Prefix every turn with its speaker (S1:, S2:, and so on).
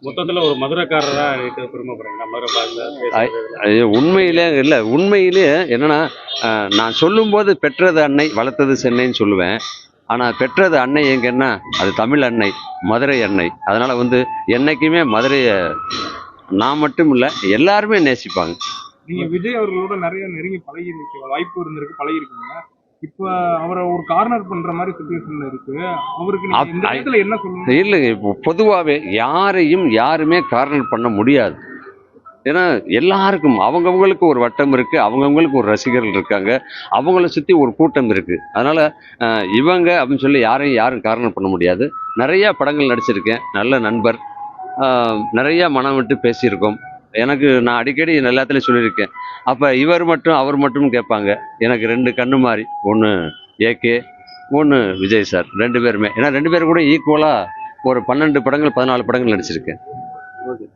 S1: மொத்தத்துல ஒரு மதுரைக்காரரா இருக்க பெருமைப்படுறீங்களா? மதுரை பாஷை
S2: ஐ-
S1: பேசுறது.
S2: ஐயோ, உண்மையிலே இல்லை, உண்மையிலேயே என்னன்னா, நான் சொல்லும்போது பெற்றது அன்னை வளர்த்தது சென்னைன்னு சொல்லுவேன். ஆனால் பெற்றது அன்னை எங்கன்னா அது தமிழ் அன்னை, மதுரை அன்னை. அதனால என்னைக்குமே மதுரையை நான் மட்டும் இல்லை, எல்லாருமே நேசிப்பாங்க.
S3: நீங்க விஜய் அவர்களோட நிறைய நெருங்கி பழகி இருக்க வாய்ப்பு இருந்திருக்கு, பழகி இருக்கீங்க. இப்ப அவரை ஒரு கார்னர் பண்ற மாதிரி சுச்சுவேஷன்ல இருக்கு. அவருக்கு நீங்க இந்த இடத்துல என்ன சொல்லுங்க?
S2: இல்லைங்க, இப்போ பொதுவாகவே யாரையும் யாருமே கார்னர் பண்ண முடியாது. ஏன்னா எல்லாருக்கும் அவங்கவுங்களுக்கு ஒரு வட்டம் இருக்குது, அவங்கவுங்களுக்கு ஒரு ரசிகர்கள் இருக்காங்க, அவங்கள சுற்றி ஒரு கூட்டம் இருக்குது. அதனால் இவங்க அப்படின்னு சொல்லி யாரையும் யாரும் கார்னர் பண்ண முடியாது. நிறையா படங்கள் நடிச்சிருக்கேன், நல்ல நண்பர், நிறையா மனம் விட்டு பேசியிருக்கோம். நான் அடிக்கடி எல்லாத்துலேயும் சொல்லியிருக்கேன். அப்போ இவர் மட்டும் அவர் மட்டும் கேட்பாங்க. எனக்கு 2 கண்ணு மாதிரி, ஒன்று ஏகே, ஒன்று விஜய் சார். 2 பேருமே, ஏன்னா 2 பேரும் கூட ஈக்குவலாக ஒரு 12 படங்கள் 14 படங்கள் நடிச்சிருக்கேன்.